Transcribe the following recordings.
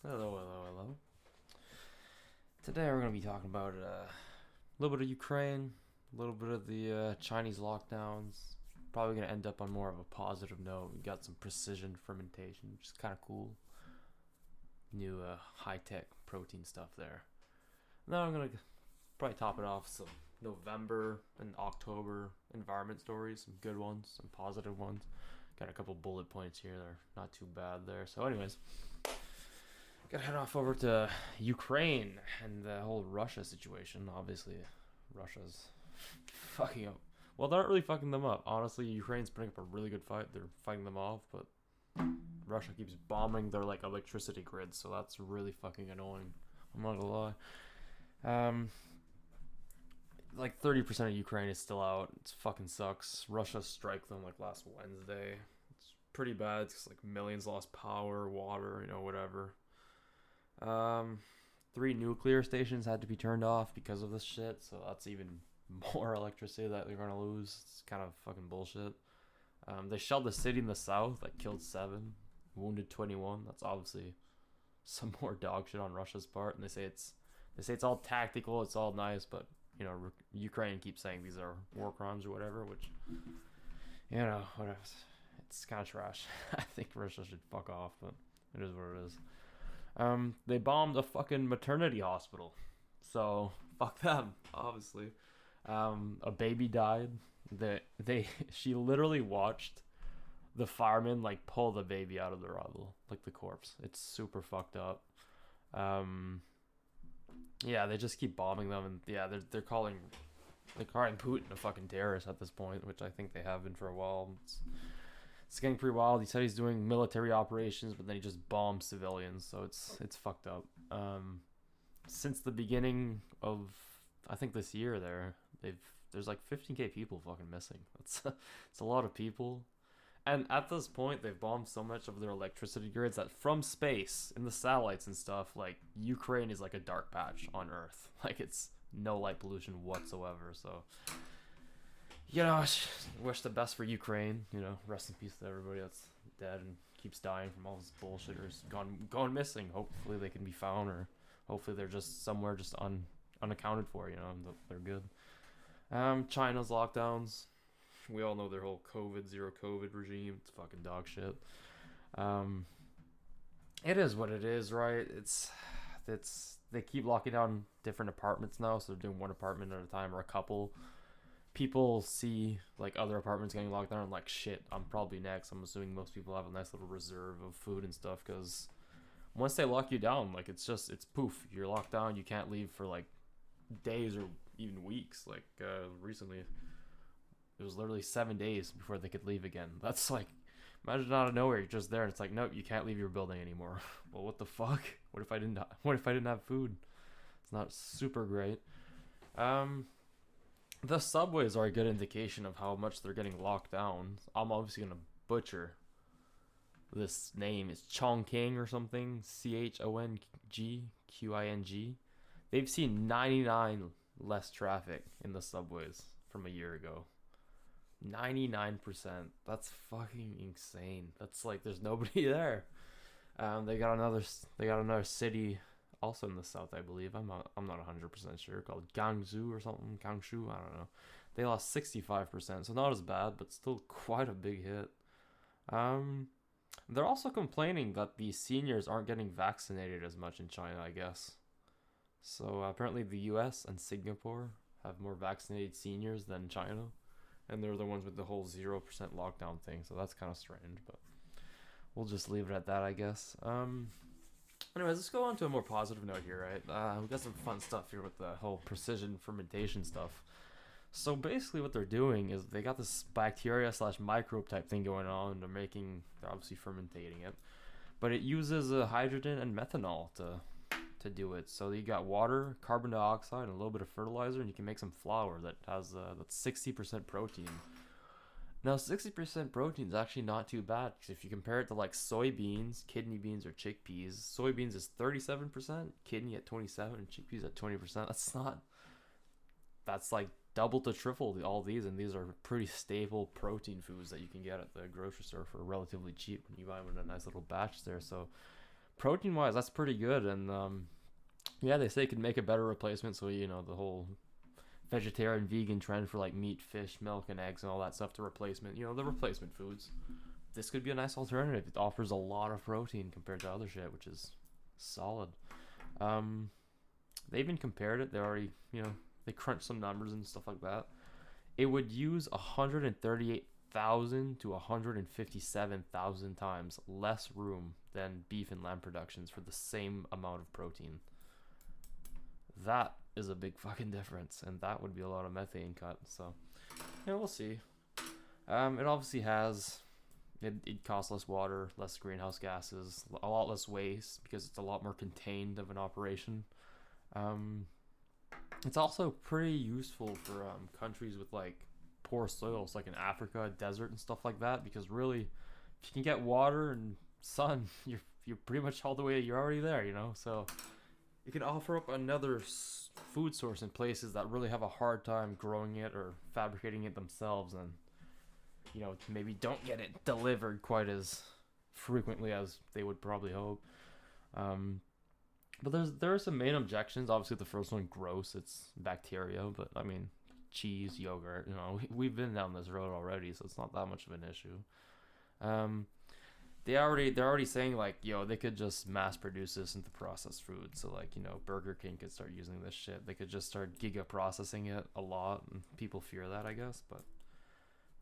Hello, hello, hello. Today we're going to be talking about a little bit of Ukraine, a little bit of the Chinese lockdowns. Probably going to end up on more of a positive note. We got some precision fermentation, which is kind of cool. New high-tech protein stuff there. Now I'm going to probably top it off with some November and October environment stories, some good ones, some positive ones. Got a couple bullet points here that are not too bad there. So anyways, gotta head off over to Ukraine and the whole Russia situation. Obviously, Russia's fucking up. Well, they're not really fucking them up. Honestly, Ukraine's putting up a really good fight. They're fighting them off, but Russia keeps bombing their like electricity grid, so that's really fucking annoying. I'm not gonna lie. Um, like 30% of Ukraine is still out. It fucking sucks. Russia striked them like last Wednesday. It's pretty bad. It's like millions lost power, water, whatever. Um, 3 nuclear stations had to be turned off because of this shit, so that's even more electricity that they're gonna lose. It's kind of fucking bullshit. They shelled a city in the south that killed 7, wounded 21. That's obviously some more dog shit on Russia's part, and they say it's all tactical, it's all nice, but Ukraine keeps saying these are war crimes or whatever, which whatever. It's kind of trash. I think Russia should fuck off, but it is what it is. They bombed a fucking maternity hospital. So fuck them, obviously. A baby died. She literally watched the firemen like pull the baby out of the rubble, like the corpse. It's super fucked up. Um, yeah, they just keep bombing them, and yeah, they're calling Putin a fucking terrorist at this point, which I think they have been for a while. It's getting pretty wild. He said he's doing military operations, but then he just bombs civilians, so it's fucked up. Since the beginning of I think this year, there's like 15k people fucking missing. It's a lot of people, and at this point, they've bombed so much of their electricity grids that from space in the satellites and stuff, like Ukraine is like a dark patch on Earth. Like it's no light pollution whatsoever. So I wish the best for Ukraine. Rest in peace to everybody that's dead and keeps dying from all this bullshit or is gone missing. Hopefully they can be found, or hopefully they're just somewhere just unaccounted for. They're good. China's lockdowns. We all know their whole zero COVID regime. It's fucking dog shit. Um, it is what it is, right? It's they keep locking down different apartments now, so they're doing one apartment at a time or a couple. People see like other apartments getting locked down and like shit, I'm probably next. I'm assuming most people have a nice little reserve of food and stuff, because once they lock you down, like it's poof, you're locked down. You can't leave for like days or even weeks. Like recently it was literally 7 days before they could leave again. That's like, imagine out of nowhere you're just there and it's like, nope, you can't leave your building anymore. Well, what the fuck? What if I didn't have food? It's not super great. um the subways are a good indication of how much they're getting locked down. I'm obviously gonna butcher this name. It's Chongqing or something. CHONGQING. They've seen 99 less traffic in the subways from a year ago. 99%. That's fucking insane. That's like there's nobody there. They got another city also in the south, I believe. I'm not 100% sure, called Gangzhou or something. Gangshu, I don't know. They lost 65%, so not as bad, but still quite a big hit. Um, they're also complaining that the seniors aren't getting vaccinated as much in China, I guess. So apparently the US and Singapore have more vaccinated seniors than China, and they're the ones with the whole 0% lockdown thing, so that's kind of strange, but we'll just leave it at that, I guess. Anyways, let's go on to a more positive note here, right? We got some fun stuff here with the whole precision fermentation stuff. So basically, what they're doing is they got this bacteria slash microbe type thing going on. And they're obviously fermentating it, but it uses hydrogen and methanol to do it. So you got water, carbon dioxide, and a little bit of fertilizer, and you can make some flour that has that's 60% protein. Now, 60% protein is actually not too bad, because if you compare it to like soybeans, kidney beans, or chickpeas, soybeans is 37%, kidney at 27, and chickpeas at 20%. That's like double to triple all these, and these are pretty stable protein foods that you can get at the grocery store for relatively cheap when you buy them in a nice little batch there. So protein wise, that's pretty good. And yeah, they say it could make a better replacement. So the whole vegetarian vegan trend for like meat, fish, milk, and eggs and all that stuff to replacement. The replacement foods. This could be a nice alternative. It offers a lot of protein compared to other shit, which is solid. They even compared it. They already, they crunched some numbers and stuff like that. It would use 138,000 to 157,000 times less room than beef and lamb productions for the same amount of protein. That is a big fucking difference, and that would be a lot of methane cut. So, we'll see. It obviously has. It costs less water, less greenhouse gases, a lot less waste because it's a lot more contained of an operation. It's also pretty useful for countries with like poor soils, like in Africa, desert and stuff like that. Because really, if you can get water and sun, you're pretty much all the way. You're already there, So you can offer up another food source in places that really have a hard time growing it or fabricating it themselves, and maybe don't get it delivered quite as frequently as they would probably hope. But there are some main objections. Obviously, the first one, gross. It's bacteria, but I mean, cheese, yogurt. We've been down this road already, so it's not that much of an issue. They're already saying like, they could just mass produce this into processed food. So like, Burger King could start using this shit. They could just start giga processing it a lot, and people fear that, I guess, but.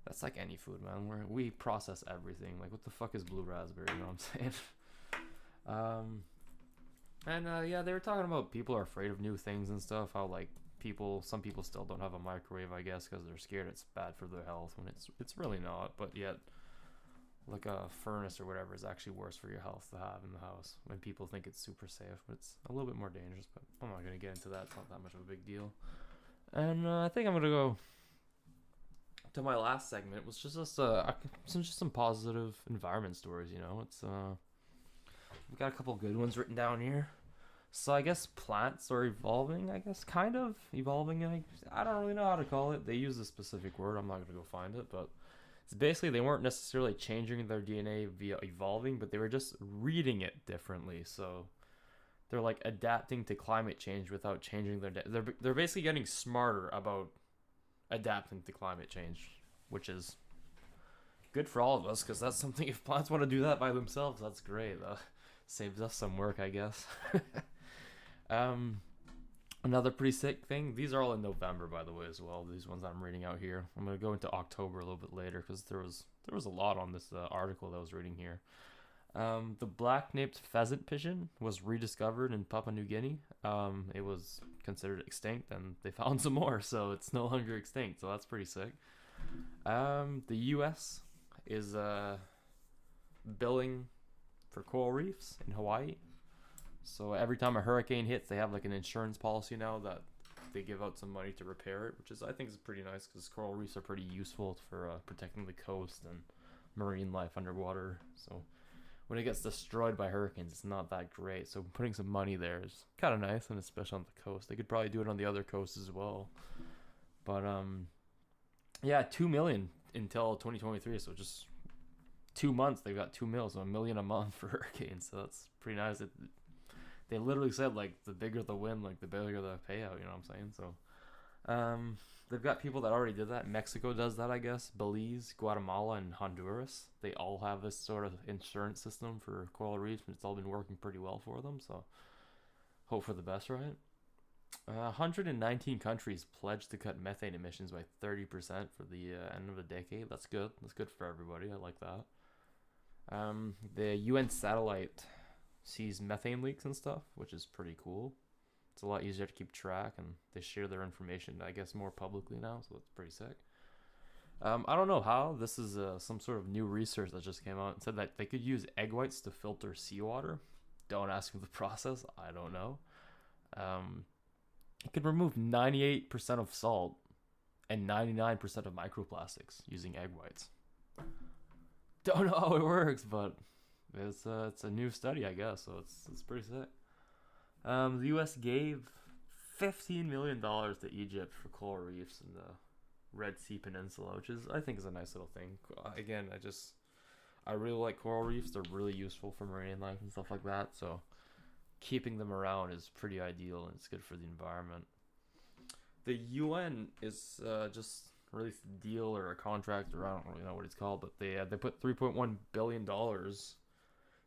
That's like any food, man. We process everything. Like, what the fuck is blue raspberry? You know what I'm saying? Yeah, they were talking about people are afraid of new things and stuff. How like some people still don't have a microwave, I guess, because they're scared it's bad for their health when it's really not. But yet, like a furnace or whatever is actually worse for your health to have in the house when people think it's super safe. But it's a little bit more dangerous. But I'm not gonna get into that. It's not that much of a big deal. And I think I'm gonna go to my last segment, was just some positive environment stories. It's we've got a couple good ones written down here. So I guess plants are evolving. I guess kind of evolving. I don't really know how to call it. They use a specific word. I'm not gonna go find it, but it's basically they weren't necessarily changing their DNA via evolving, but they were just reading it differently. So they're like adapting to climate change without changing their. They're basically getting smarter about adapting to climate change, which is good for all of us, because that's something, if plants want to do that by themselves, that's great. Saves us some work, I guess. Another pretty sick thing, these are all in November, by the way, as well, these ones I'm reading out here. I'm going to go into October a little bit later, because there was a lot on this article that I was reading here. The black-naped pheasant pigeon was rediscovered in Papua New Guinea. It was considered extinct, and they found some more, so it's no longer extinct. So that's pretty sick. The U.S. is billing for coral reefs in Hawaii. So every time a hurricane hits, they have like an insurance policy now that they give out some money to repair it, which I think is pretty nice because coral reefs are pretty useful for protecting the coast and marine life underwater. So when it gets destroyed by hurricanes, it's not that great. So putting some money there is kind of nice, and especially on the coast. They could probably do it on the other coasts as well. But yeah, 2 million until 2023. So just 2 months, they've got 2 mil, so $1 million a month for hurricanes. So that's pretty nice. They literally said like the bigger the wind, like the bigger the payout. You know what I'm saying? So they've got people that already did that. Mexico does that, I guess. Belize, Guatemala, and Honduras. They all have this sort of insurance system for coral reefs, and it's all been working pretty well for them. So hope for the best, right? 119 countries pledged to cut methane emissions by 30% for the end of the decade. That's good. That's good for everybody. I like that. The UN satellite sees methane leaks and stuff, which is pretty cool. It's a lot easier to keep track, and they share their information, I guess, more publicly now, so that's pretty sick. I don't know how. This is some sort of new research that just came out and said that they could use egg whites to filter seawater. Don't ask me the process. I don't know. It could remove 98% of salt and 99% of microplastics using egg whites. Don't know how it works, but it's a new study, I guess, so it's pretty sick. The U.S. gave $15 million to Egypt for coral reefs in the Red Sea Peninsula, which I think is a nice little thing. Again, I really like coral reefs. They're really useful for marine life and stuff like that. So keeping them around is pretty ideal, and it's good for the environment. The UN is just released a deal or a contract, or I don't really know what it's called, but they put $3.1 billion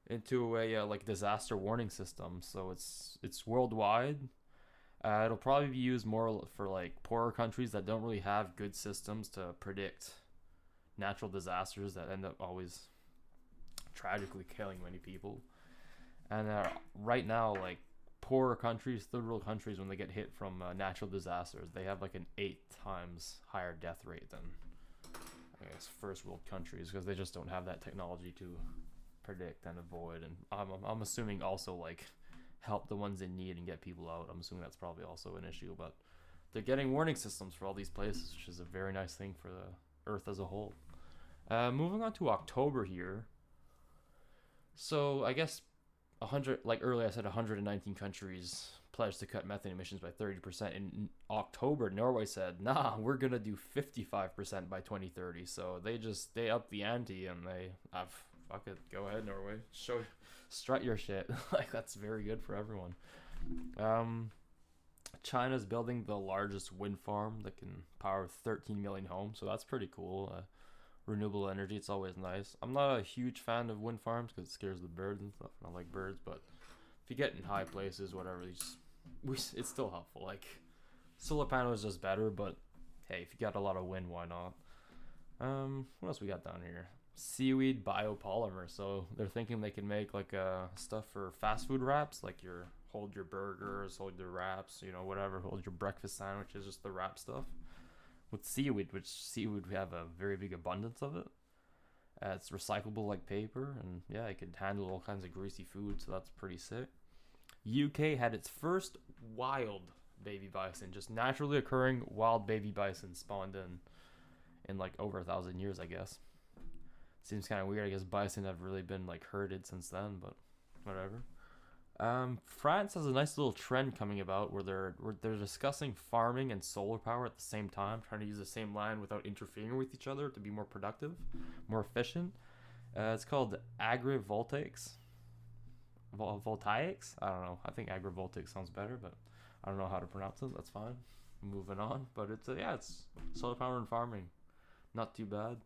into a like disaster warning system. So it's worldwide. It'll probably be used more for like poorer countries that don't really have good systems to predict natural disasters that end up always tragically killing many people. And right now, like poorer countries, third world countries, when they get hit from natural disasters, they have like an 8 times higher death rate than I guess first world countries, because they just don't have that technology to predict and avoid. And I'm assuming also like help the ones in need and get people out. I'm assuming that's probably also an issue, but they're getting warning systems for all these places, which is a very nice thing for the Earth as a whole. Moving on to October here. So I guess 100, like earlier I said, 119 countries pledged to cut methane emissions by 30%. In October, Norway said, "Nah, we're gonna do 55% by 2030." So they upped the ante, and fuck it, go ahead, Norway, strut your shit. Like that's very good for everyone. China's building the largest wind farm that can power 13 million homes, so that's pretty cool. Renewable energy, it's always nice. I'm not a huge fan of wind farms because it scares the birds and stuff, and I like birds, but if you get in high places, whatever, it's still helpful. Like solar panel is just better, but hey, if you got a lot of wind, why not? What else we got down here? Seaweed biopolymer. So they're thinking they can make like stuff for fast food wraps, like hold your burgers, hold your wraps, whatever, hold your breakfast sandwiches, just the wrap stuff with seaweed, which seaweed we have a very big abundance of it. It's recyclable like paper, and yeah, it could handle all kinds of greasy food, so that's pretty sick. UK had its first wild baby bison, just naturally occurring wild baby bison spawned in like over 1,000 years, I guess. Seems kind of weird. I guess bison have really been like herded since then, but whatever. France has a nice little trend coming about where they're discussing farming and solar power at the same time, trying to use the same land without interfering with each other to be more productive, more efficient. It's called agrivoltaics. Voltaics? I don't know. I think agrivoltaic sounds better, but I don't know how to pronounce it. That's fine. Moving on. But it's solar power and farming. Not too bad.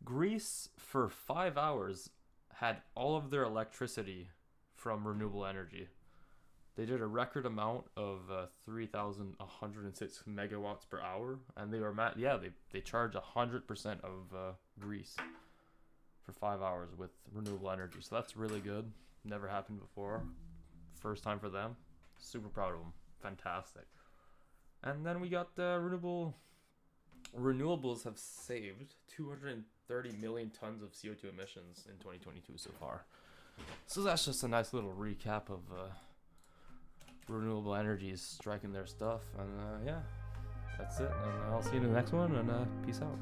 Greece, for 5 hours, had all of their electricity from renewable energy. They did a record amount of 3,106 megawatts per hour, and they charge 100% of Greece for 5 hours with renewable energy. So that's really good. Never happened before. First time for them. Super proud of them. Fantastic. And then we got renewables have saved 230 million tons of CO2 emissions in 2022 so far. So that's just a nice little recap of renewable energies striking their stuff. And yeah, that's it. And I'll see you in the next one, and peace out.